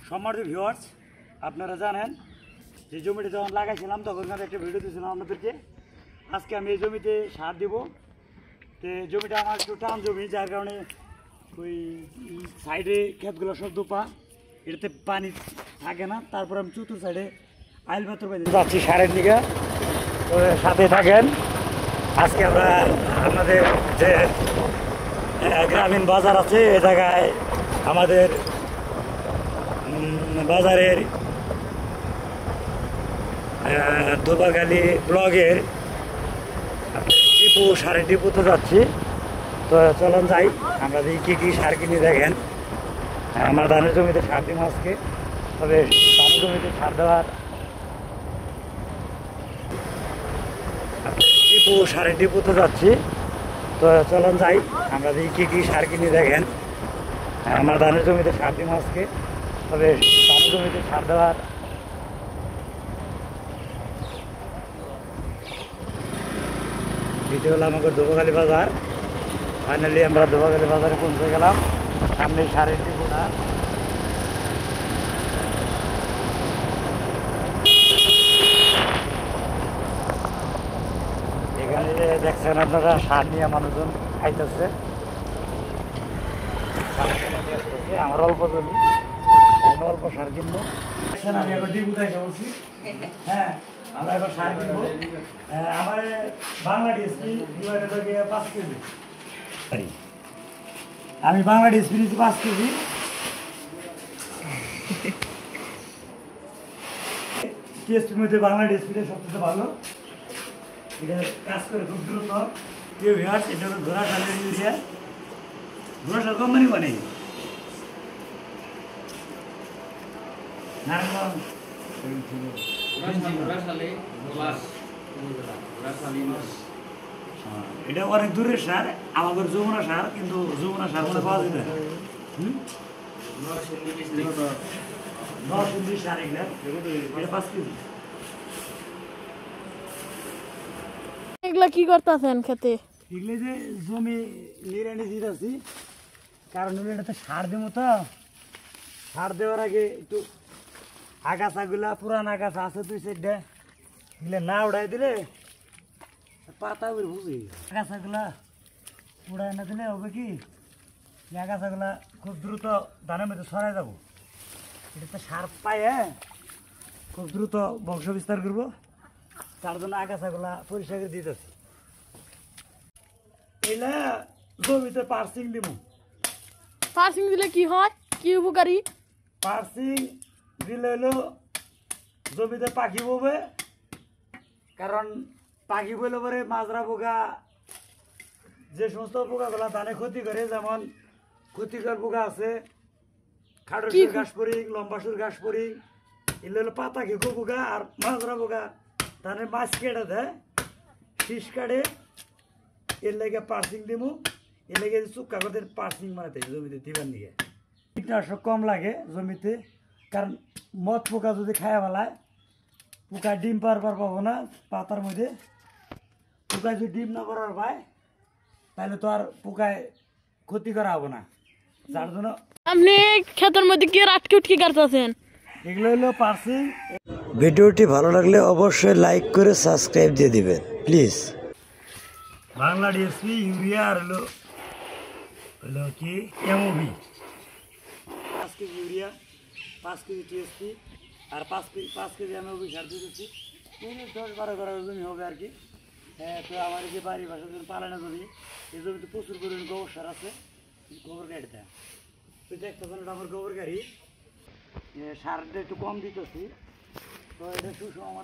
সম্মানিত ভিউয়ার্স, আপনারা জানেন যে জমিটা যখন লাগাইছিলাম তখন একটা ভিডিও দিয়েছিলাম আপনাদেরকে। আজকে আমি এই জমিতে সার দেব। তো জমিটা আমার একটু টান জমি, যার কারণে ওই সাইডে ক্ষেতগুলো সব দোপা, এটাতে পানি থাকে না। তারপর আমি চতুর্থ সাইডে আইল পাথর বাইতে যাচ্ছি সারের দিকে। তো সাথে থাকেন। আজকে আমরা আমাদের যে গ্রামীণ বাজার আছে এ জায়গায় আমাদের বাজারের ধোপাখালী ব্লগের টিপু সারের টিপুতে যাচ্ছি। তো চলুন যাই, আমরা দেখি কী সার কিনে দেখেন। আমার ধানের জমিতে সার দিন আজকে, তবে ধানের জমিতে সার দেওয়ার টিপু সারের টিপুতে যাচ্ছি। তো চলুন যাই, আমরা দেখি কী সার কিনে দেখেন। আমার ধানের জমিতে সার দিন আজকে, তবে ধানের জমিতে সার দেওয়ার দ্বিতীয় হলো আমাকে ধোপাখালী বাজার। ফাইনালি আমরা ধোপাখালী বাজারে পৌঁছে গেলাম। সামনে সারের টিপুটা। এখানে যে দেখছেন আপনারা সার নিয়ে মানুষজন খাইতেছে। আমার অল্প জমি, অল্প সার কিনবো। আমি এখন ডিপুটাই বলছি। হ্যাঁ, আমরা এখন সার কিনবো। আমার বাংলা ডিএসপি 5 কেজি। আমি বাংলা ডিএসপি নিচ্ছি 5 কেজি। টিএসপির মধ্যে বাংলা ডিএসপিটা সবচেয়ে ভালো। এটা কাজ করে খুব দ্রুত। এটা হলো ঘোড়া সালের ইউরিয়া। ঘোড়া সাল কোম্পানি বানে নারায়ণগঞ্জ। এটা অনেক দূরের সার, আমাদের যমুনা সার, কিন্তু যমুনা সার মনে পাওয়া যায় না। 10 সার এগুলা, এটা 5 কেজি। এগুলা কি করতেছেন খেতে? এগুলো যে জমি নিড়ানি দিতেছি, কারণ এটাতে সার দেবো। তো সার দেওয়ার আগে একটু আগাছাগুলা, পুরান আগাছা আছে 2-4টা, এগুলো না উড়াই দিলে পাতা উড়ে বুঝি। আগাছাগুলা উড়াই না দিলে হবে কি, এই আগাছাগুলা খুব দ্রুত ধানের মধ্যে ছড়াই যাবো। এটাতে সার পায়ে খুব দ্রুত বংশ বিস্তার করবো, তার জন্য আগাছাগুলা পরিষ্কার করে দিতেছি। এলা জমিতে পার্সিং দিব। পার্সিং দিলে কি হয়, কি উপকারী? পার্সিং দিলে হলো জমিতে পাখি ববে, কারণ পাখি বলে পরে মাজরা পোকা, যে সমস্ত পোকাগুলা ধানে ক্ষতি করে, যেমন ক্ষতিকর পোকা আছে খাটো সুর ঘাস পরি, লম্বা সুর ঘাস পরি, এগুলো হলো পাতা ঘেঁকো পোকা। আর মাজরা পোকা ধানের মাছ কেটে দেয়, শীষ কাটে। এর লেগে পার্সিং দিব। এর লেগে চুক্কা করে পার্সিং মারাতে জমিতে দিবার নিয়ে কীটনাশক কম লাগে জমিতে, কারণ মদ পোকা যদি খায়া ফেলায়, পোকা ডিম পারবার পাবো না পাতার মধ্যে। পোকায় যদি ডিম না করার পায়, তাহলে তো আর পোকায় ক্ষতি করা হবো না, যার জন্য আপনি ক্ষেতের মধ্যে কি আটকে উটকে কাটতেছেন? এগুলো হলো পার্সিং। ভিডিওটি ভালো লাগলে অবশ্যই লাইক করে সাবস্ক্রাইব দিয়ে দিবেন প্লিজ। বাংলা ডিএসপি, ইউরিয়া, আর হলো হলো কি MOB. 5 KG urea, 5 KG TSP, আর 5 কেজি এমওবি সার দিতেছি। 10-12 কাঠা জমি হবে আর কি। তো আমার যে বাড়ি বাসার জন্য পালানো জমি, এই জমিতে প্রচুর পরিমাণ গোবর সার আছে। গোবর গাড়িটা তুই দেখতেছেন, এটা আমার গোবর গাড়ি। সারটা একটু কম দিতেছি, তো এটা সুষম আমার